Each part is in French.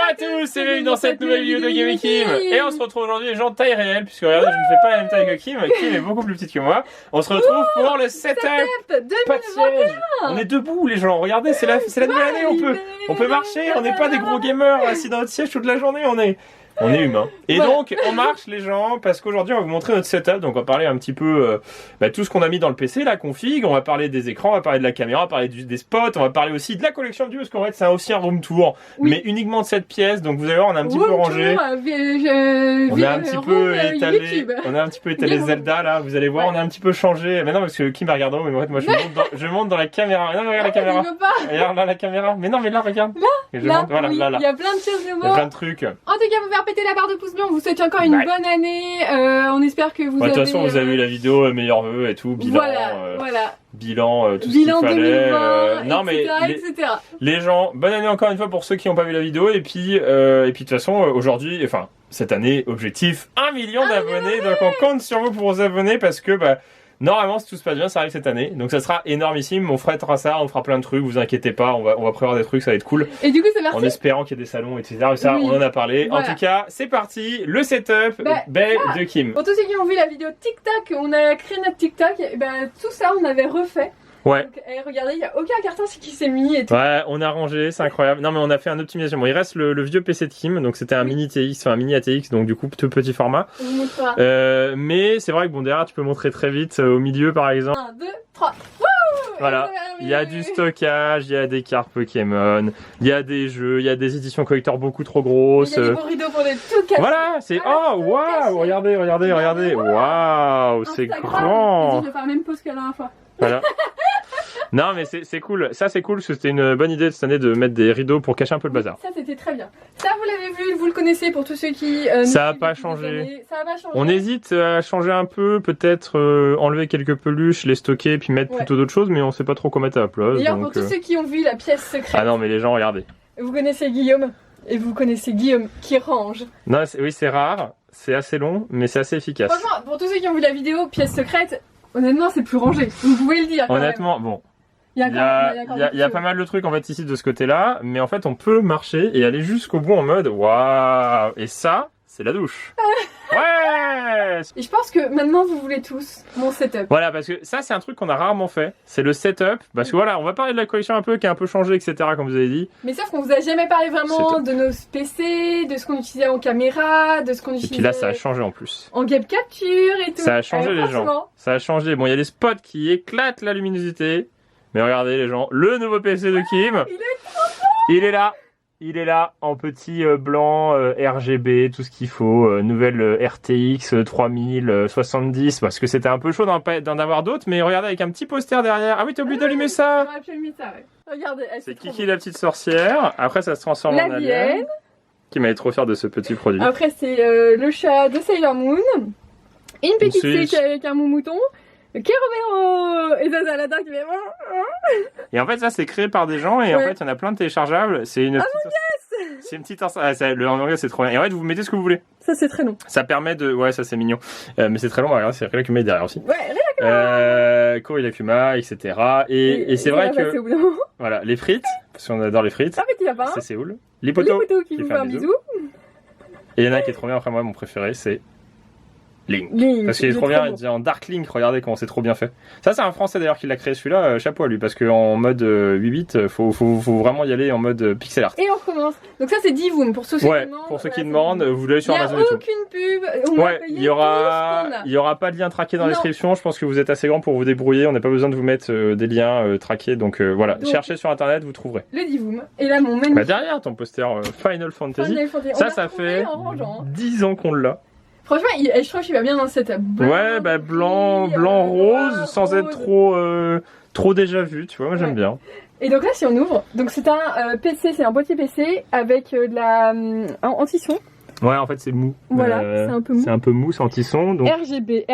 à tous et bienvenue dans cette nouvelle vidéo de Game et Kim. Et on se retrouve aujourd'hui les gens de taille réelle, puisque regardez, je ne fais pas la même taille que Kim. Kim est beaucoup plus petite que moi. On se retrouve pour le setup. Pas de siège. On est debout les gens, regardez, c'est la nouvelle année, on peut marcher, on n'est pas des gros gamers assis dans notre siège toute la journée, on est humain. Et voilà. Donc, on marche les gens, parce qu'aujourd'hui, on va vous montrer notre setup. Donc, on va parler un petit peu tout ce qu'on a mis dans le PC, la config. On va parler des écrans, on va parler de la caméra, on va parler des spots. On va parler aussi de la collection de parce qu'en fait, c'est aussi un room tour, mais uniquement de cette pièce. Donc, vous allez voir, on a un petit peu rangé. On a un petit peu étalé Zelda, là. Vous allez voir, on a un petit peu changé. Mais non, parce que Kim va regarder, mais en fait, moi, je monte dans la caméra. Non, mais regarde la caméra. Regarde là, la caméra. Mais non, mais là, regarde. Là, voilà, là. Il y a plein de choses de Il y a plein de trucs. En tout cas, vous faire péter la barre de pouce bleu, on vous souhaite encore une bonne année. On espère que vous avez... De toute façon, vous avez eu la vidéo, meilleurs vœux et tout, bilan, bilan, tout bilan ce qu'il fallait. 2020, non, etc. Les gens, bonne année encore une fois pour ceux qui n'ont pas vu la vidéo. Et puis de toute façon, aujourd'hui, enfin, cette année, objectif 1 million d'abonnés. Donc on compte sur vous pour vous abonner parce que, normalement, si tout se passe bien, ça arrive cette année. Donc ça sera énormissime. On fera ça, on fera plein de trucs. Vous inquiétez pas, on va prévoir des trucs, ça va être cool. Et du coup, c'est parti. En espérant qu'il y ait des salons, etc. Ça, on en a parlé. Voilà. En tout cas, c'est parti. Le setup de Kim. Pour tous ceux qui ont vu la vidéo TikTok, on a créé notre TikTok. Tout ça, on avait refait. Ouais. Donc, regardez, il n'y a aucun carton qui s'est mis et tout. Ouais, on a rangé, c'est incroyable. Non, mais on a fait une optimisation. Bon, il reste le vieux PC de Kim, donc c'était un mini TX, enfin un mini ATX, donc du coup, tout petit format. On vous montrera. Mais c'est vrai que derrière, tu peux montrer très vite, au milieu par exemple. 1, 2, 3. Voilà, il y a du stockage, il y a des cartes Pokémon, il y a des jeux, il y a des éditions collector beaucoup trop grosses. Il y a des beaux rideaux pour les tout casser. Voilà, c'est... Oh, waouh, regardez. Waouh, c'est grand. Je vais faire la même pause que la dernière fois. Voilà. Non mais c'est cool, ça c'est cool parce que c'était une bonne idée cette année de mettre des rideaux pour cacher un peu le bazar. Ça c'était très bien. Ça vous l'avez vu, vous le connaissez pour tous ceux qui... ça n'a pas changé. Ça a pas changé. On hésite à changer un peu, peut-être enlever quelques peluches, les stocker puis mettre plutôt d'autres choses, mais on sait pas trop quoi mettre à la place. D'ailleurs pour tous ceux qui ont vu la pièce secrète. Ah non mais les gens regardez. Vous connaissez Guillaume et vous connaissez Guillaume qui range. Non oui c'est rare, c'est assez long mais c'est assez efficace. Franchement pour tous ceux qui ont vu la vidéo pièce secrète, honnêtement c'est plus rangé. Vous pouvez le dire. Honnêtement bon. Il y a pas mal de trucs en fait ici de ce côté-là, mais en fait on peut marcher et aller jusqu'au bout en mode waouh. Et ça, c'est la douche. Ouais. Et je pense que maintenant vous voulez tous mon setup. Voilà, parce que ça c'est un truc qu'on a rarement fait, c'est le setup. Parce que voilà, on va parler de la collection un peu qui a un peu changé, etc. Comme vous avez dit. Mais sauf qu'on vous a jamais parlé vraiment de nos PC, de ce qu'on utilisait en caméra, de ce qu'on utilisait. Et puis là ça a changé en plus. En game capture et tout. Ça a changé les gens. Ça a changé. Bon, il y a des spots qui éclatent la luminosité. Mais regardez les gens, le nouveau PC de Kim, il est là en petit blanc RGB, tout ce qu'il faut, nouvelle RTX 3070, parce que c'était un peu chaud d'en avoir d'autres, mais regardez avec un petit poster derrière. Ah oui, t'as oublié d'allumer ça. J'aurais pu allumer ça, ouais. Regardez, c'est Kiki la petite sorcière, après ça se transforme en alien. Qui m'avait trop fière de ce petit produit. Après c'est le chat de Sailor Moon, une petite Switch avec un mouton. Kéromero et ça c'est Aladdin qui fait... Et en fait ça c'est créé par des gens et en fait il y en a plein de téléchargeables. C'est une petite... le Among Us c'est trop bien. Et en fait vous mettez ce que vous voulez. Ça c'est très long. Ça permet de... Ouais ça c'est mignon. Mais c'est très long, regardez c'est Rilakkuma derrière aussi. Ouais Rilakkuma Rilakkuma, etc. Et c'est vrai que... Voilà, les frites, parce qu'on adore les frites. Ah petit lapin. C'est Séoul. Lipoto qui vous fait un bisou. Et il y en a un qui est trop bien, après moi mon préféré c'est... Link. Parce qu'il est trop bien, il dit en Dark Link, regardez comment c'est trop bien fait. Ça c'est un français d'ailleurs qui l'a créé celui-là, chapeau à lui, parce qu'en mode 8 bits, faut vraiment y aller en mode pixel art. Et on recommence. Donc ça c'est Divoom, pour ceux qui demandent. Pour ceux qui demandent, vous l'avez sur Amazon et tout. Il n'y a aucune pub, il y aura pas de lien traqué dans la description, je pense que vous êtes assez grand pour vous débrouiller, on n'a pas besoin de vous mettre des liens traqués, donc voilà, cherchez sur internet, vous trouverez. Le Divoom, et là mon magnifique... derrière ton poster Final Fantasy, ça fait 10 ans qu'on l'a. Franchement, je trouve qu'il va bien dans le setup. Blanc, rose, sans être trop déjà vu, tu vois, moi j'aime bien. Et donc là, si on ouvre, donc c'est un PC, c'est un boîtier PC avec de la anti-son. Ouais, en fait c'est mou. Voilà, c'est un peu mou. C'est un peu mou, c'est anti-son. Donc... RGB,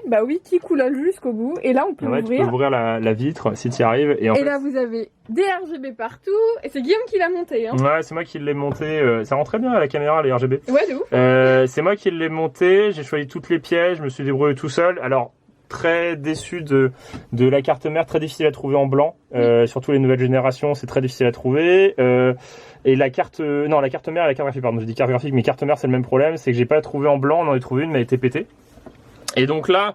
bah oui, qui coule jusqu'au bout. Et là, on peut ouvrir. Tu peux ouvrir la vitre si tu y arrives. Et là, vous avez des RGB partout. Et c'est Guillaume qui l'a monté. Hein. Ouais, c'est moi qui l'ai monté. Ça rend très bien à la caméra, les RGB. Ouais, de ouf. C'est moi qui l'ai monté. J'ai choisi toutes les pièces. Je me suis débrouillé tout seul. Alors, très déçu de la carte mère, très difficile à trouver en blanc. Surtout les nouvelles générations, c'est très difficile à trouver. Et la carte mère et la carte graphique, pardon, je dis carte graphique, mais carte mère c'est le même problème, c'est que j'ai pas trouvé en blanc, on en a trouvé une mais elle était pétée. Et donc là,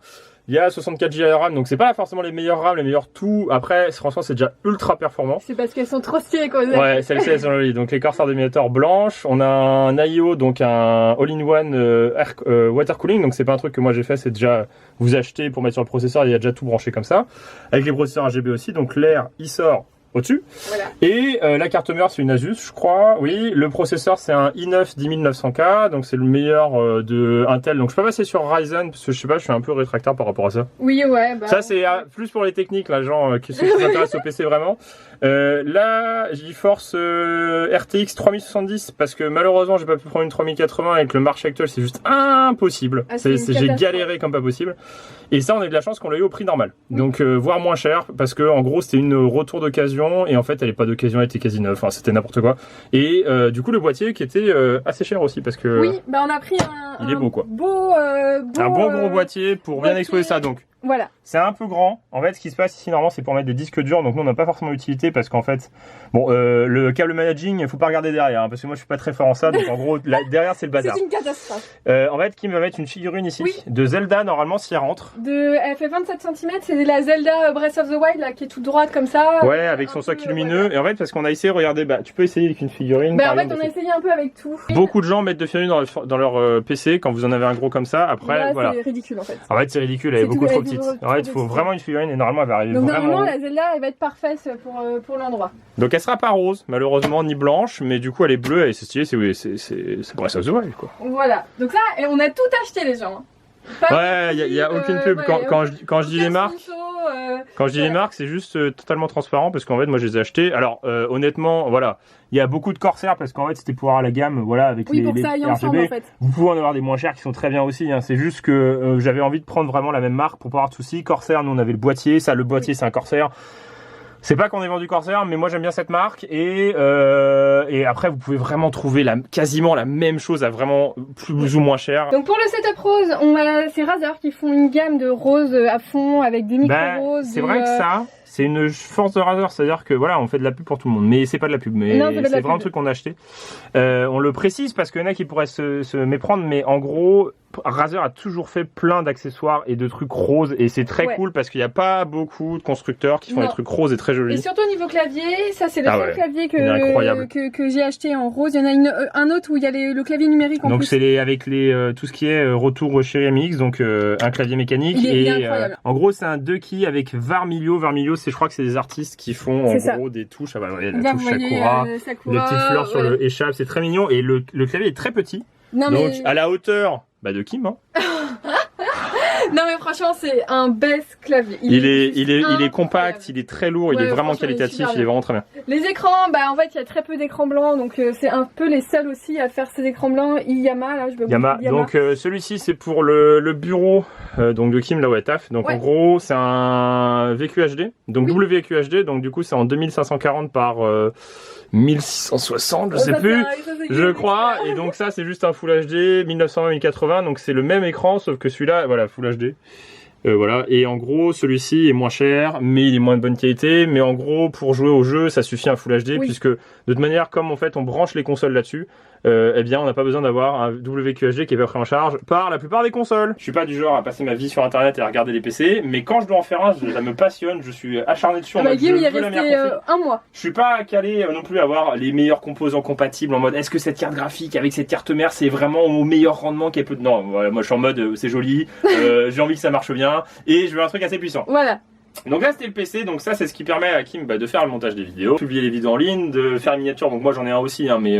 il y a 64 Go de RAM, donc c'est pas forcément les meilleurs RAM, les meilleurs tout. Après, franchement, c'est déjà ultra performant. C'est parce qu'elles sont trop stylées quoi. Ouais, celles-ci elles sont jolies. Donc les Corsair Dominator blanches, on a un IO, donc un all-in-one water cooling, donc c'est pas un truc que moi j'ai fait, c'est déjà vous achetez pour mettre sur le processeur, il y a déjà tout branché comme ça. Avec les processeurs RGB aussi, donc l'air il sort au-dessus. Voilà. Et la carte mère c'est une Asus je crois, oui. Le processeur c'est un i9 10900K, donc c'est le meilleur de Intel. Donc je peux passer sur Ryzen parce que je sais pas, je suis un peu rétractaire par rapport à ça. Oui ouais. Bah, ça c'est plus pour les techniques là, genre qui s'intéressent au PC vraiment. Là GeForce RTX 3070 parce que malheureusement j'ai pas pu prendre une 3080 avec le marché actuel, c'est juste impossible. J'ai galéré comme pas possible. Et ça on a eu de la chance qu'on l'a eu au prix normal. Donc voire moins cher parce que en gros c'était une retour d'occasion et en fait elle est pas d'occasion, elle était quasi neuve, enfin c'était n'importe quoi. Et du coup le boîtier qui était assez cher aussi parce que oui, bah on a pris il est beau quoi. Un bon gros boîtier pour bien exposer ça donc. Voilà. C'est un peu grand. En fait, ce qui se passe ici, normalement, c'est pour mettre des disques durs. Donc, nous, on n'a pas forcément d'utilité parce qu'en fait, bon, le câble managing, il faut pas regarder derrière. Hein, parce que moi, je suis pas très fort en ça. Donc, en gros, là, derrière, c'est le bazar. C'est une catastrophe. En fait, Kim va mettre une figurine ici de Zelda, normalement, si elle rentre. Elle fait 27 cm. C'est la Zelda Breath of the Wild, là, qui est toute droite comme ça. Ouais, avec son socle lumineux. Ouais. Et en fait, parce qu'on a essayé, regardez, bah, tu peux essayer avec une figurine. Bah, en fait, on a essayé un peu avec tout. Beaucoup de gens mettent de figurines dans leur PC quand vous en avez un gros comme ça. Après, là, voilà. C'est ridicule, en fait. En fait, c'est ridicule. Elle est beaucoup trop petite. En fait, il faut vraiment une figurine et normalement elle va arriver. Donc vraiment normalement la Zelda elle va être parfaite pour l'endroit. Donc elle sera pas rose malheureusement ni blanche, mais du coup elle est bleue et c'est stylé, c'est Breath of the Wild quoi. Voilà, donc ça et on a tout acheté les gens. Ouais, il y a aucune pub quand je dis les marques. Quand je dis les marques, c'est juste totalement transparent parce qu'en fait moi je les ai achetés. Alors honnêtement, voilà, il y a beaucoup de Corsair parce qu'en fait c'était pour avoir la gamme, voilà, avec les RGB. Ensemble, en fait. Vous pouvez en avoir des moins chers qui sont très bien aussi. Hein. C'est juste que j'avais envie de prendre vraiment la même marque pour pas avoir de soucis. Corsair, nous on avait le boîtier, ça le boîtier c'est un Corsair. C'est pas qu'on ait vendu Corsair, mais moi j'aime bien cette marque et après vous pouvez vraiment trouver quasiment la même chose à vraiment plus ou moins cher. Donc pour le setup rose, c'est Razer qui font une gamme de roses à fond avec des micro-roses. C'est vrai que ça, c'est une force de Razer, c'est-à-dire que voilà, on fait de la pub pour tout le monde, mais c'est pas de la pub, mais c'est vraiment un truc qu'on a acheté. On le précise parce qu'il y en a qui pourraient se méprendre, mais en gros, Razer a toujours fait plein d'accessoires et de trucs roses et c'est très cool parce qu'il n'y a pas beaucoup de constructeurs qui font des trucs roses et très jolis. Et surtout au niveau clavier, ça c'est le seul clavier que j'ai acheté en rose. Il y en a un autre où il y a le clavier numérique en plus. Donc c'est avec tout ce qui est retour chez MX, donc un clavier mécanique. Il est incroyable. En gros c'est un 2 keys avec Varmilio. Varmilio je crois que c'est des artistes qui font en gros des touches. Ah bah ouais, la touche Sakura, les petites fleurs sur le échappe, c'est très mignon et le clavier est très petit. Non, donc à la hauteur de Kim hein. Non mais franchement c'est un best clavier. Il est compact, il est très lourd, il est vraiment qualitatif, il est vraiment très bien. Les écrans, bah en fait il y a très peu d'écrans blancs donc c'est un peu les seuls aussi à faire ces écrans blancs. Yamaha là je veux Yamaha. Donc celui-ci c'est pour le bureau donc de Kim là où elle taffe. Donc en gros c'est un VQHD, donc WQHD, donc du coup c'est en 2540 par 1660 je sais plus, je crois, et donc ça c'est juste un Full HD 1920-1080, donc c'est le même écran sauf que celui-là voilà Full HD. Voilà, et en gros celui-ci est moins cher mais il est moins de bonne qualité, mais en gros pour jouer au jeu ça suffit un Full HD puisque de toute manière comme en fait on branche les consoles là-dessus, eh bien on n'a pas besoin d'avoir un WQHD qui est pas pris en charge par la plupart des consoles. Je suis pas du genre à passer ma vie sur internet et à regarder des PC, mais quand je dois en faire un, ça me passionne, je suis acharné dessus en mode Guillaume, il est resté un mois. Je suis pas calé non plus à avoir les meilleurs composants compatibles en mode est-ce que cette carte graphique avec cette carte mère c'est vraiment au meilleur rendement qu'elle peut. Non, voilà, moi je suis en mode c'est joli, j'ai envie que ça marche bien et je veux un truc assez puissant. Voilà. Donc là c'était le PC, donc ça c'est ce qui permet à Kim de faire le montage des vidéos, publier les vidéos en ligne, de faire les miniatures. Donc moi j'en ai un aussi hein, mais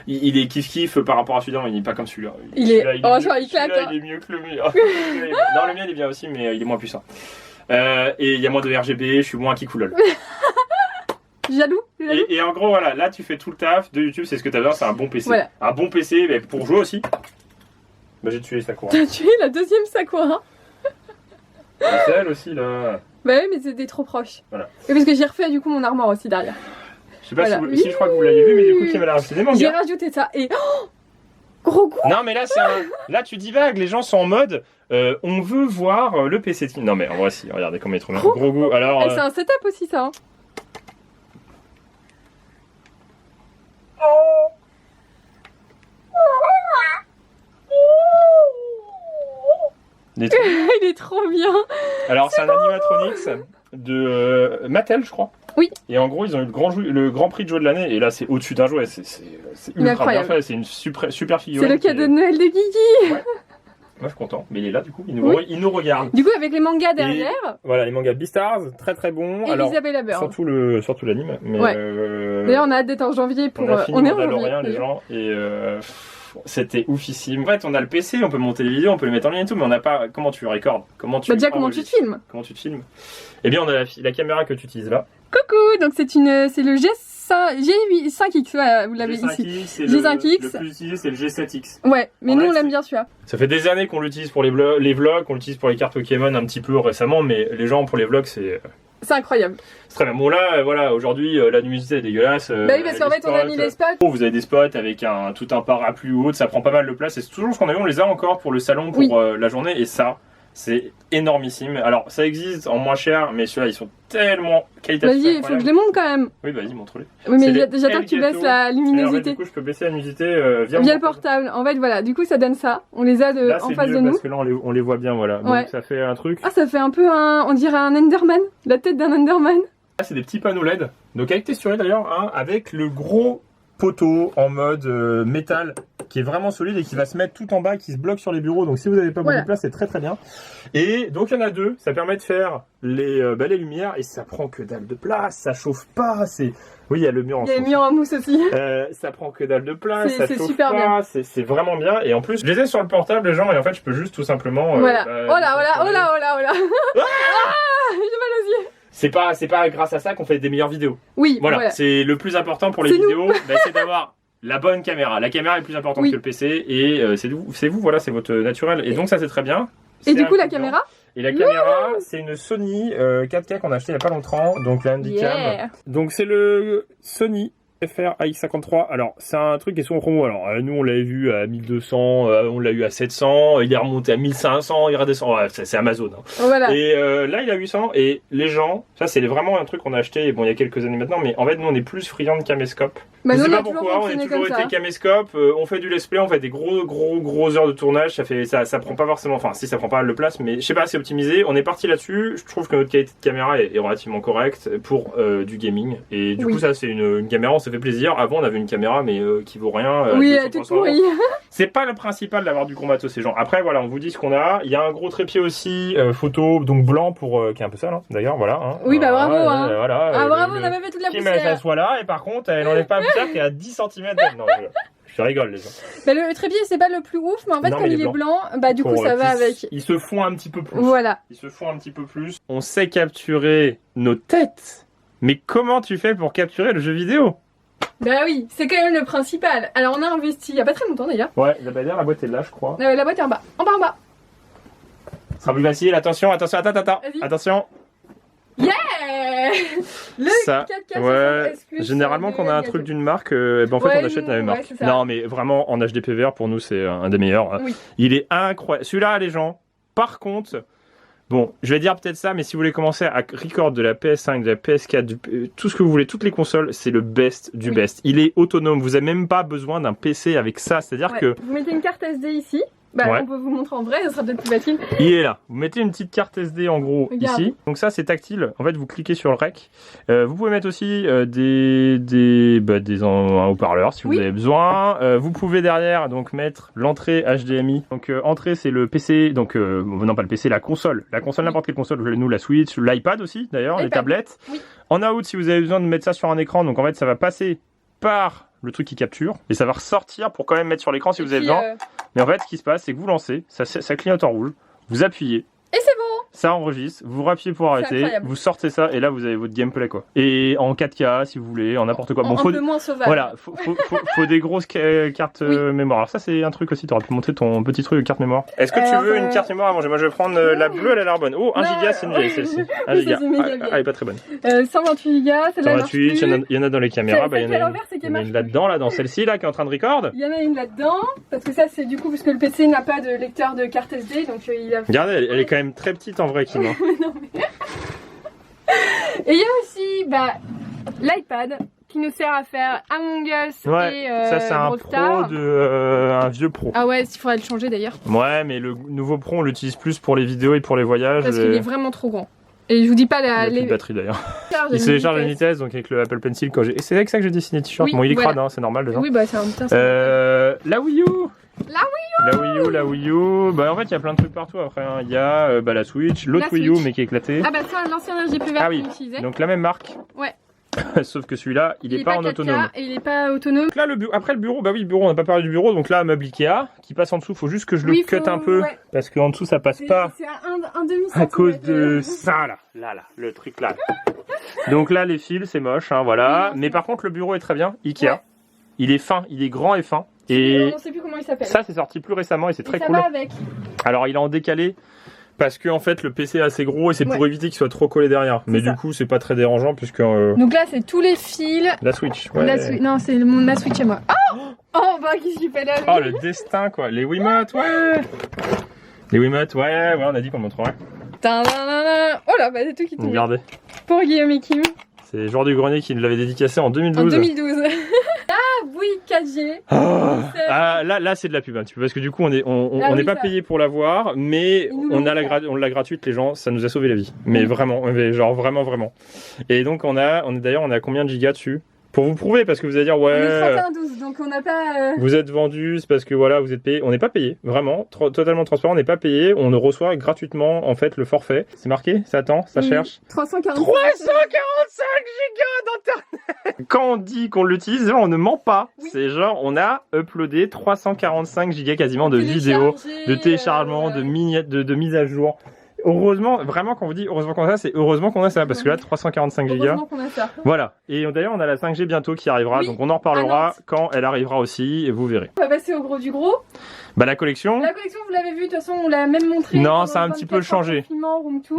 il est kiff par rapport à celui-là, il n'est pas comme celui-là. Il est claque. Il est mieux que le mien. Non le mien il est bien aussi mais il est moins puissant. Et il y a moins de RGB, je suis moins kikoulol. Jaloux. Et en gros voilà, là tu fais tout le taf de YouTube, c'est ce que tu as besoin, c'est un bon PC. Voilà. Un bon PC mais pour jouer aussi. Bah j'ai tué Sakura. T'as tué la deuxième Sakura. C'est elle aussi là. Bah oui mais c'était trop proche. Voilà. Et parce que j'ai refait du coup mon armoire aussi derrière. Je sais pas si je crois que vous l'avez vu mais du coup Kim a rajouté des mangas. J'ai rajouté ça et Gros goût. Non, mais là, là, tu divagues. Les gens sont en mode, on veut voir le PC Team. Non, mais en vrai, si. Regardez comment il est trop bien. Gros goût. Alors. C'est un setup aussi, ça. Hein. Il est trop bien. Alors, c'est un animatronics de Mattel, je crois. Oui. Et en gros, ils ont eu le grand prix de jouet de l'année. Et là, c'est au-dessus d'un jouet. C'est ultra bien fait. C'est une super figurine. C'est le cadeau de Noël de Guigui. Ouais. Moi, je suis content. Mais il est là, du coup. Il nous regarde. Du coup, avec les mangas derrière. Et, voilà, les mangas Beastars, très très bons. Et Isabella Bird. Surtout l'anime. Ouais. D'ailleurs, on a hâte d'être en janvier pour. On est en janvier. Les gens. Et. C'était oufissime. En fait, on a le PC, on peut monter les vidéos, on peut les mettre en ligne et tout, mais on n'a pas. Comment tu recordes? Comment tu comment tu te filmes? Comment tu te filmes? Eh bien, on a la caméra que tu utilises là. Coucou. Donc c'est le G5X. Voilà, vous l'avez ici. G5X. Le plus utilisé, c'est le G7X. Ouais, mais nous on l'aime bien celui-là. Ça fait des années qu'on l'utilise pour les vlogs, qu'on l'utilise pour les cartes Pokémon un petit peu récemment, mais les gens pour les vlogs, c'est incroyable. C'est très bien. Bon là, voilà, aujourd'hui, la luminosité est dégueulasse. Bah oui, parce qu'en fait, on a mis les spots. Vous avez des spots avec tout un parapluie haut, ça prend pas mal de place. Et c'est toujours ce qu'on a eu, on les a encore pour le salon, pour la journée. Et ça, c'est énormissime. Alors, ça existe en moins cher, mais ceux-là, ils sont tellement qualitatifs. Vas-y, il faut que je les montre quand même. Oui, vas-y, montre-les. Oui, mais j'attends que tu baisses la luminosité. En fait, du coup, je peux baisser la luminosité via le portable. En fait, voilà, du coup, ça donne ça. On les a là, en face de nous. Parce que là, on les voit bien, voilà. Ouais. Donc, ça fait un truc. Ah, ça fait un peu on dirait un Enderman. La tête d'un Enderman. Là, c'est des petits panneaux LED. Donc, avec texturé d'ailleurs, hein, avec le gros poteau en mode métal qui est vraiment solide et qui va se mettre tout en bas, qui se bloque sur les bureaux. Donc si vous n'avez pas beaucoup de place, c'est très très bien. Et donc il y en a deux, ça permet de faire les lumières et ça prend que dalle de place, ça chauffe pas, c'est... Oui, il y a le mur en mousse. Il y a le mur en mousse aussi. Ça prend que dalle de place, ça chauffe super pas, c'est vraiment bien. Et en plus, je les ai sur le portable les gens et en fait je peux juste tout simplement... voilà. Oh là j'ai mal aux yeux. C'est pas grâce à ça qu'on fait des meilleures vidéos. Oui, voilà. C'est le plus important pour les vidéos, c'est d'avoir la bonne caméra. La caméra est plus importante que le PC et c'est vous, voilà, c'est votre naturel. Et donc ça c'est très bien. Et du coup la caméra? Et la caméra, c'est une Sony 4K qu'on a acheté il y a pas longtemps, donc la Handycam. Donc c'est le Sony FR AX53. Alors c'est un truc qui est souvent en promo. Alors nous on l'avait vu à 1200, on l'a eu à 700, il est remonté à 1500, il redescend. Ouais, c'est Amazon. Hein. Voilà. Et là il a 800 et les gens, ça c'est vraiment un truc qu'on a acheté bon il y a quelques années maintenant, mais en fait nous on est plus friands de caméscope. Bah je sais pas pourquoi, on a toujours été caméscope, on fait du let's play, on fait des gros heures de tournage, ça prend pas forcément, enfin si ça prend pas mal de place, mais je sais pas, c'est optimisé, on est parti là-dessus, je trouve que notre qualité de caméra est relativement correcte pour du gaming, et du coup ça c'est une caméra, on s'est fait plaisir, avant on avait une caméra mais qui vaut rien, oui, elle était pourrie. C'est pas le principal d'avoir du gros matos ces gens, après voilà, on vous dit ce qu'on a, il y a un gros trépied aussi, photo, donc blanc pour, qui est un peu sale hein, d'ailleurs, voilà. Hein. Oui bah bravo hein. Voilà, bravo, on a même fait toute la poussière. Ça soit là, et par contre elle n'enlève pas qui est à 10 cm. Non, je rigole les gens. Bah, le trépied c'est pas le plus ouf, mais en fait comme il est blanc, bah du coup ça va avec. Ils se font un petit peu plus. Voilà. Ils se font un petit peu plus. On sait capturer nos têtes, mais comment tu fais pour capturer le jeu vidéo? Bah oui, c'est quand même le principal. Alors on a investi il y a pas très longtemps d'ailleurs. Ouais, la boîte est là je crois. La boîte est en bas. En bas. Ce sera plus facile, attention, attends. Attention. Yeah. Le ça, 4K ouais, généralement quand on a un truc d'une marque, en fait on achète la même marque. Non mais vraiment en HDPVR pour nous c'est un des meilleurs. Oui. Il est incroyable. Celui-là les gens, par contre, bon je vais dire peut-être ça, mais si vous voulez commencer à record de la PS5, de la PS4, tout ce que vous voulez, toutes les consoles, c'est le best du best. Il est autonome, vous n'avez même pas besoin d'un PC avec ça, c'est-à-dire que... Vous mettez une carte SD ici. On peut vous montrer en vrai, ça sera peut-être plus facile. Il est là. Vous mettez une petite carte SD en gros ici. Donc ça c'est tactile. En fait vous cliquez sur le rec. Vous pouvez mettre aussi des haut-parleurs si vous avez besoin. Vous pouvez derrière donc mettre l'entrée HDMI. Donc entrée c'est le PC. Donc non pas le PC, la console. La console n'importe quelle console. Nous la Switch, l'iPad aussi d'ailleurs, les tablettes. Oui. En out si vous avez besoin de mettre ça sur un écran. Donc en fait ça va passer par le truc qui capture et ça va ressortir pour quand même mettre sur l'écran si vous avez besoin. Mais en fait ce qui se passe c'est que vous lancez, ça clignote en rouge, vous appuyez et c'est bon. ça enregistre, vous rappuyez pour arrêter, incroyable. vous sortez ça et là vous avez votre gameplay quoi. Et en 4K si vous voulez, en n'importe quoi. Un peu moins sauvage. Voilà, faut des grosses cartes mémoire. Alors ça c'est un truc aussi, t'aurais pu montrer ton petit truc de carte mémoire. Est-ce que tu veux une carte mémoire à manger? Moi je vais prendre la bleue, elle a l'air bonne. Oh, 1 giga c'est une vieille celle-ci. 1 giga. Elle est pas très bonne. 128 Go, celle-là 128, il y en a dans les caméras, il y en a une là-dedans, là dans celle-ci là qui est en train de record. Il y en a une là-dedans, parce que ça c'est du coup parce que le PC n'a pas de lecteur de carte SD, donc il a... Regardez, elle est quand même très petite en vrai, Kim. Non, mais... Et il y a aussi l'iPad qui nous sert à faire Among Us ouais, et ça c'est un pro un vieux pro. Ah ouais, il faudrait le changer d'ailleurs. Ouais, mais le nouveau pro on l'utilise plus pour les vidéos et pour les voyages. Parce qu'il est vraiment trop grand. Et je vous dis pas il a plus de batterie d'ailleurs. Il se décharge à une vitesse, donc avec le Apple Pencil quand j'ai... Et c'est avec ça que j'ai dessiné le t-shirt. Oui, bon, il est voilà. crade, hein, c'est normal déjà. Oui, bah c'est un putain. La Wii U. La Wii U, bah en fait il y a plein de trucs partout après, hein. Il y a la Switch, l'autre Wii U mais qui est éclaté. Ah bah ça, l'ancien RGB vert qu'on utilisait. Donc la même marque. Ouais. Sauf que celui-là, il est pas en autonome. Et il est pas autonome. Donc là, après le bureau, bah oui, le bureau, on n'a pas parlé du bureau, donc là, meuble Ikea, qui passe en dessous, faut juste que je le cut un peu, parce qu'en dessous, ça passe pas. C'est un demi à cause de ça, là, le truc là. Donc là, les fils, c'est moche, hein, voilà. Mais par contre, le bureau est très bien, Ikea. Ouais. Il est fin, il est grand et fin. Et on sait plus comment il s'appelle. Ça, c'est sorti plus récemment et c'est très cool. Ça va avec. Alors, il est en décalé. Parce que en fait le PC est assez gros et c'est pour éviter qu'il soit trop collé derrière. Mais du coup c'est pas très dérangeant puisque... Donc là c'est tous les fils. La Switch, ouais. Non c'est ma Switch à moi. Oh bah qu'est-ce qu'il fait là lui? Oh le destin quoi. Les Wiimotes, ouais. Les Wiimotes, ouais, on a dit qu'on le montrerait. Oh là bah c'est tout qui tombe. Regardez. Pour Guillaume et Kim. C'est Joueur du Grenier qui l'avait dédicacé en 2012. En 2012. Ah oui, 4G. Ah, là c'est de la pub un petit peu parce que du coup on n'est pas payé pour l'avoir, mais on l'a gratuite les gens, ça nous a sauvé la vie. Mais vraiment, genre vraiment. Et donc on a combien de gigas dessus? Pour vous prouver, parce que vous allez dire ouais. On est 31,12, donc on n'a pas. Vous êtes vendu, c'est parce que voilà, vous êtes payé. On n'est pas payé, vraiment, totalement transparent. On n'est pas payé. On reçoit gratuitement en fait le forfait. C'est marqué, ça attend, ça cherche. 345 gigas d'internet. Quand on dit qu'on l'utilise, on ne ment pas. C'est genre on a uploadé 345 gigas quasiment de vidéos, de téléchargements, de mise à jour. Heureusement, vraiment quand on vous dit heureusement qu'on a ça, c'est heureusement qu'on a ça parce que là 345 gigas. Heureusement qu'on a ça. Voilà. Et d'ailleurs on a la 5G bientôt qui arrivera, donc on en reparlera quand elle arrivera aussi et vous verrez. On va passer au gros du gros. Bah la collection. La collection vous l'avez vu, de toute façon on l'a même montré. Non, ça a un petit peu changé.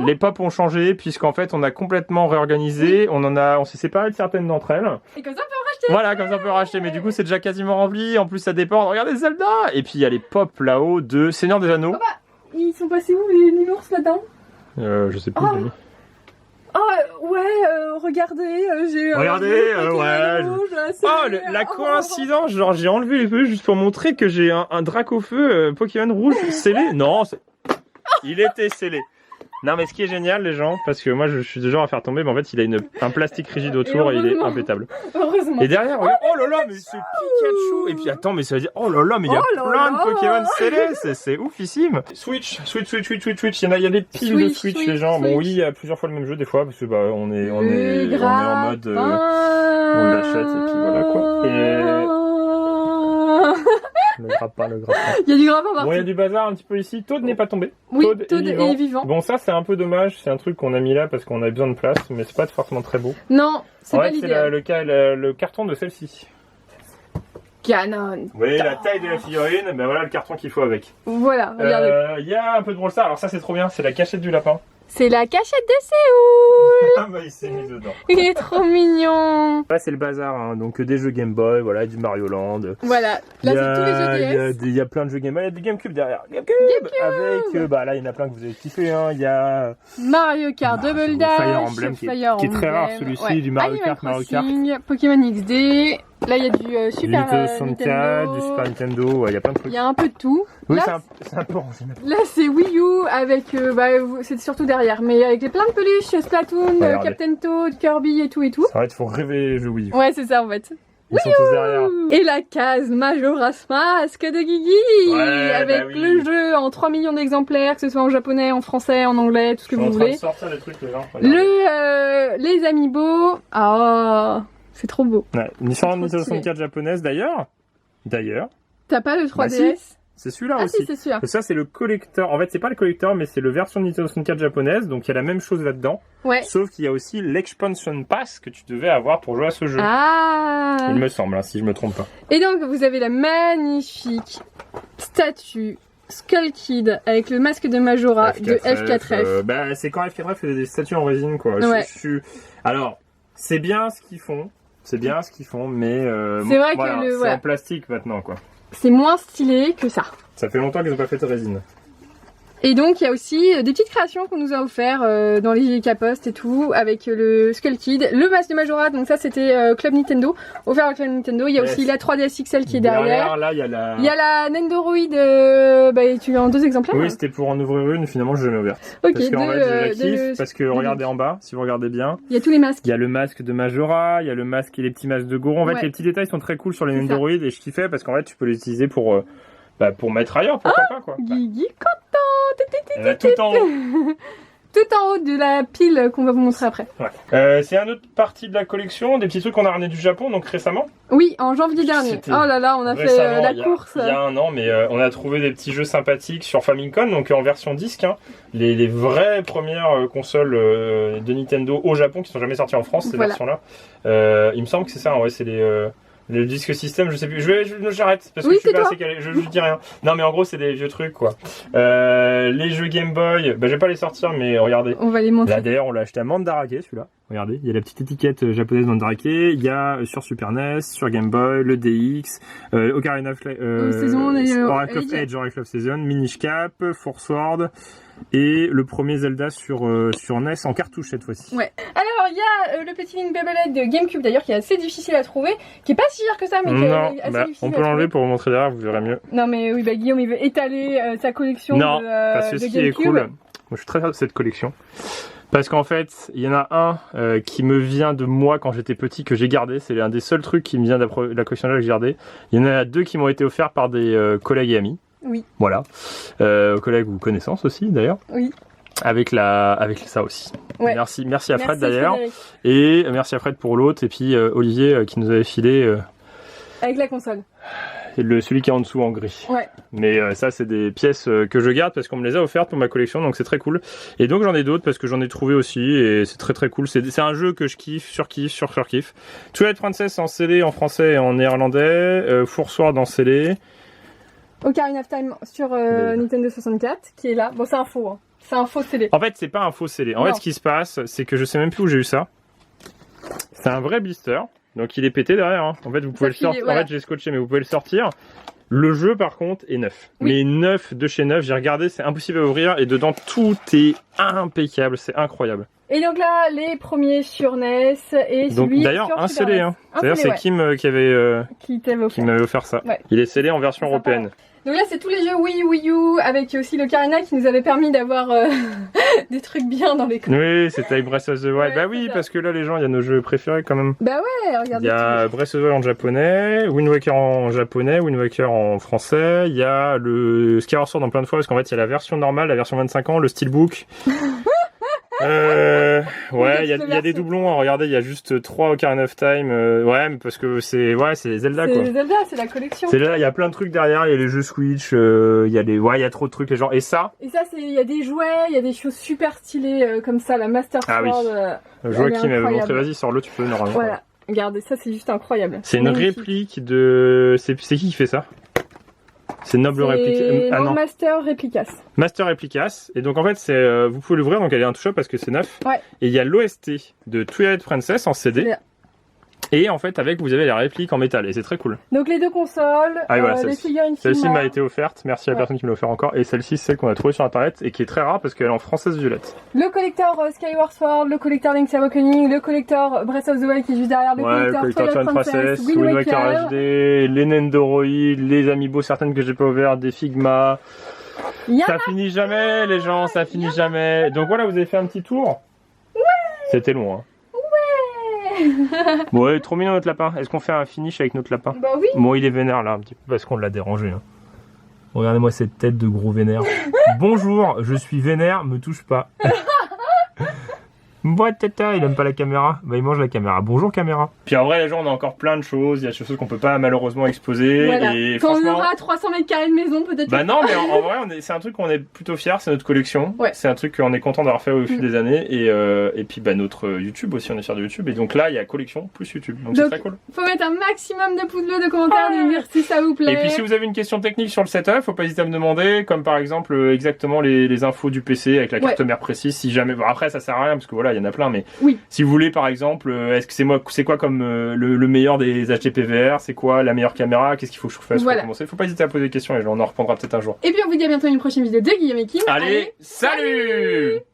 Les pop ont changé puisqu'en fait on a complètement réorganisé, on s'est séparé de certaines d'entre elles. Et comme ça on peut racheter. Voilà, comme ça on peut racheter, mais du coup c'est déjà quasiment rempli, en plus ça dépend. Regardez Zelda. Et puis il y a les pop là-haut de Seigneur des Anneaux. Oh bah, ils sont passés où les nounours là-dedans? Je sais plus. Regardez, j'ai. Regardez, la coïncidence, genre j'ai enlevé les feux juste pour montrer que j'ai un Dracofeu Pokémon rouge scellé. Non, il était scellé. Non mais ce qui est génial les gens, parce que moi je suis du genre à faire tomber, mais en fait il a un plastique rigide autour et il est impétable. Heureusement. Et derrière, regarde, oh là là, mais c'est Pikachu. Et puis attends, mais ça veut dire, oh là là, mais il y a plein de Pokémon scellés, c'est oufissime. Switch, il y a des piles de Switch les gens. Bon oui, il y a plusieurs fois le même jeu des fois, parce que on est en mode, on l'achète et puis voilà quoi. Le grappin. Il y a du grappin partout. Bon, il y a du bazar un petit peu ici. Toad n'est pas tombé. Oui, Toad est vivant. Bon, ça c'est un peu dommage. C'est un truc qu'on a mis là parce qu'on a besoin de place, mais c'est pas forcément très beau. Non, c'est pas l'idéal. C'est le carton de celle-ci. Canon. Vous voyez la taille de la figurine, ben voilà le carton qu'il faut avec. Voilà, regardez. Il y a un peu de Brawl Stars. Alors ça c'est trop bien, c'est la cachette du lapin. C'est la cachette de Séoul. Ah bah il s'est mis dedans. Il est trop mignon. Là c'est le bazar, hein. Donc des jeux Game Boy, voilà, du Mario Land. Voilà, là c'est tous les jeux DS. Il y a plein de jeux Game Boy, il y a du GameCube derrière. GameCube avec, là il y en a plein que vous avez kiffé, hein. Il y a Mario Kart Double Dash, Fire Emblem qui est très rare celui-ci, du Mario Kart, Pokémon XD. Là il y a du Super Nintendo, du Super Nintendo, il y a plein de trucs. Il y a un peu de tout. Oui, là, c'est un peu rangé. Là c'est Wii U avec, c'est surtout derrière, mais avec plein de peluches, Splatoon, Captain Toad, Kirby et tout. Ça va, il faut rêver les jeux Wii U. Ouais, c'est ça en fait. Ils sont tous derrière. Et la case Majora's Mask de Guigui, avec le jeu en 3 millions d'exemplaires, que ce soit en japonais, en français, en anglais, tout ce que vous voulez. Sortir des trucs, les gens. Les amiibo. Ah, c'est trop beau. Ouais, une Nintendo 64 japonaise d'ailleurs. T'as pas le 3DS? c'est celui-là Ah aussi. si, c'est sûr. Ça, c'est le collector. En fait, c'est pas le collector, mais c'est le version Nintendo 64 japonaise. Donc, il y a la même chose là-dedans. Ouais. Sauf qu'il y a aussi l'expansion pass que tu devais avoir pour jouer à ce jeu. Ah. Il me semble, hein, si je me trompe pas. Et donc, vous avez la magnifique statue Skull Kid avec le masque de Majora de F4F. Bah, c'est quand F4F faisait des statues en résine, quoi. Ouais. Alors, c'est bien ce qu'ils font. C'est bien ce qu'ils font, mais c'est vrai voilà, que c'est en plastique maintenant, quoi. C'est moins stylé que ça. Ça fait longtemps qu'ils n'ont pas fait de résine. Et donc il y a aussi des petites créations qu'on nous a offert dans les JK Post et tout, avec le Skull Kid, le masque de Majora, donc ça c'était Club Nintendo, offert au Club Nintendo. Il y a aussi la 3DS XL qui est derrière. Là, il y a la... Il y a la Nendoroid, tu as en 2 exemplaires. Oui, c'était pour en ouvrir une, finalement je l'ai jamais ouverte. Ok, parce qu'en fait, je la kiffe, parce que regardez en bas, si vous regardez bien. Il y a tous les masques. Il y a le masque de Majora, il y a le masque et les petits masques de Goron. En fait, les petits détails sont très cool sur les Nendoroid et je kiffais parce qu'en fait, tu peux les utiliser pour mettre ailleurs, pourquoi pas, quoi. Guigui content. Tout en haut. Tout en haut de la pile qu'on va vous montrer après. Ouais. C'est une autre partie de la collection, des petits trucs qu'on a ramenés du Japon, donc récemment. Oui, en janvier dernier. Oh là là, on a fait la course. Il y a un an, mais on a trouvé des petits jeux sympathiques sur Famicom, donc en version disque. Hein. Les vraies premières consoles de Nintendo au Japon qui sont jamais sorties en France, ces versions-là. Il me semble que c'est ça, ouais, c'est le disque système, je sais plus. J'arrête parce que je suis pas assez calé. Je dis rien. Non, mais en gros, c'est des vieux trucs, quoi. Les jeux Game Boy, je vais pas les sortir, mais regardez. On va les montrer. Là, d'ailleurs, on l'a acheté à Mandarake, celui-là. Regardez, il y a la petite étiquette japonaise Mandarake. Il y a sur Super NES, sur Game Boy, le DX, Ocarina of Oracle of Age, Oracle of Season, Minish Cap, Force Sword. Et le premier Zelda sur NES en cartouche cette fois-ci. Ouais. Alors il y a le petit Link Beyblade de GameCube d'ailleurs qui est assez difficile à trouver, qui est pas si cher que ça mais qui est assez difficile à trouver. On peut l'enlever pour vous montrer derrière, vous verrez mieux. Non mais oui, Guillaume il veut étaler sa collection parce que de ce qui GameCube. est cool, moi je suis très fier de cette collection. Parce qu'en fait, il y en a un qui me vient de moi quand j'étais petit, que j'ai gardé. C'est un des seuls trucs qui me vient de la collection que j'ai gardé. Il y en a 2 qui m'ont été offerts par des collègues et amis. Oui. Voilà. Collègues ou connaissances aussi d'ailleurs. Oui. Avec ça aussi. Ouais. Merci à Fred d'ailleurs. Et merci à Fred pour l'autre. Et puis Olivier qui nous avait filé. Avec la console. Celui qui est en dessous en gris. Ouais. Mais ça, c'est des pièces que je garde parce qu'on me les a offertes pour ma collection, donc c'est très cool. Et donc j'en ai d'autres parce que j'en ai trouvé aussi et c'est très très cool. C'est un jeu que je kiffe, surkiffe. Twilight Princess en CD en français et en néerlandais. Force Sword en CD. Ocarina of Time sur Nintendo 64 qui est là. Bon, c'est un faux. Hein. C'est un faux CD. En fait, c'est pas un faux CD. En fait, ce qui se passe, c'est que je sais même plus où j'ai eu ça. C'est un vrai blister. Donc il est pété derrière. Hein. En fait, vous pouvez le sortir. Voilà. En fait, j'ai scotché, mais vous pouvez le sortir. Le jeu, par contre, est neuf. Oui. Mais neuf de chez neuf. J'ai regardé, c'est impossible à ouvrir. Et dedans, tout est impeccable. C'est incroyable. Et donc là, les premiers sur NES et donc, celui d'ailleurs, sur un Super CD. NES. Hein. D'ailleurs, c'est Kim qui m'avait offert ça. Ouais. Il est scellé en version européenne. Donc là, c'est tous les jeux Wii U, avec aussi l'Ocarina qui nous avait permis d'avoir des trucs bien dans les coins. Oui, c'était avec Breath of the Wild. Ouais, bah oui, parce que là, les gens, il y a nos jeux préférés quand même. Bah ouais, regardez. Il y a Breath of the Wild en japonais, Wind Waker en japonais, Wind Waker en français. Il y a le Skyward Sword en plein de fois, parce qu'en fait, il y a la version normale, la version 25 ans, le Steelbook. Ouais, il y a des doublons. Hein. Regardez, il y a juste 3 Ocarina of Time. Ouais, mais parce que c'est Zelda quoi. C'est Zelda, c'est la collection. C'est là, il y a plein de trucs derrière. Il y a les jeux Switch. Il y a trop de trucs les gens. Et ça, il y a des jouets, il y a des choses super stylées comme ça, la Master Sword. Ah oui. Joachim m'avait montré. Vas-y, sors-le, tu peux normalement. Voilà. Regardez, ça c'est juste incroyable. C'est une réplique de. C'est qui fait ça? C'est Noble Replicas. Ah non. Master Replicas. Master Replicas. Et donc en fait, vous pouvez l'ouvrir, donc elle est intouchable parce que c'est neuf. Ouais. Et il y a l'OST de Twilight Princess en CD. Et en fait, vous avez la réplique en métal. Et c'est très cool. Donc les 2 consoles, les figurines. Celle-ci m'a été offerte. Merci à la personne qui me l'a offert encore. Et celle-ci, c'est celle qu'on a trouvée sur internet et qui est très rare parce qu'elle est en française violette. Le collector Skyward Sword, le collector Link's Awakening, le collector Breath of the Wild qui est juste derrière, le collector Twilight Princess, Wind Waker HD, les Nendoroid, les Amiibo, certaines que j'ai pas ouvertes, des Figma. Ça finit jamais, les gens, ça finit jamais. Donc voilà, vous avez fait un petit tour. Ouais. C'était long, hein. Bon, trop mignon notre lapin. Est-ce qu'on fait un finish avec notre lapin? Bah oui. Bon, il est vénère là un petit peu parce qu'on l'a dérangé. Hein. Regardez-moi cette tête de gros vénère. Bonjour, je suis vénère, me touche pas. Moi, tata, il aime pas la caméra. Bah, il mange la caméra. Bonjour, caméra. Puis en vrai, les gens, on a encore plein de choses. Il y a des choses qu'on peut pas malheureusement exposer. Voilà. Et Quand franchement... on aura 300 mètres carrés de maison, peut-être. Bah non, mais en vrai, c'est un truc qu'on est plutôt fiers. C'est notre collection. Ouais. C'est un truc qu'on est content d'avoir fait au fil des années. Et puis, bah, notre YouTube aussi, on est fiers de YouTube. Et donc là, il y a collection plus YouTube. Donc c'est très cool. Faut mettre un maximum de pouces bleus, de commentaires, de dire si ça vous plaît. Et puis si vous avez une question technique sur le setup, faut pas hésiter à me demander, comme par exemple exactement les infos du PC avec la carte mère précise, si jamais. Bon, après ça sert à rien parce que voilà, il y en a plein, mais si vous voulez par exemple, est-ce que c'est quoi comme le meilleur des HDPVR, c'est quoi la meilleure caméra, qu'est-ce qu'il faut que je fasse pour commencer, faut pas hésiter à poser des questions et on en reprendra peut-être un jour. Et puis on vous dit à bientôt dans une prochaine vidéo de Guillaume et Kim. Allez, salut.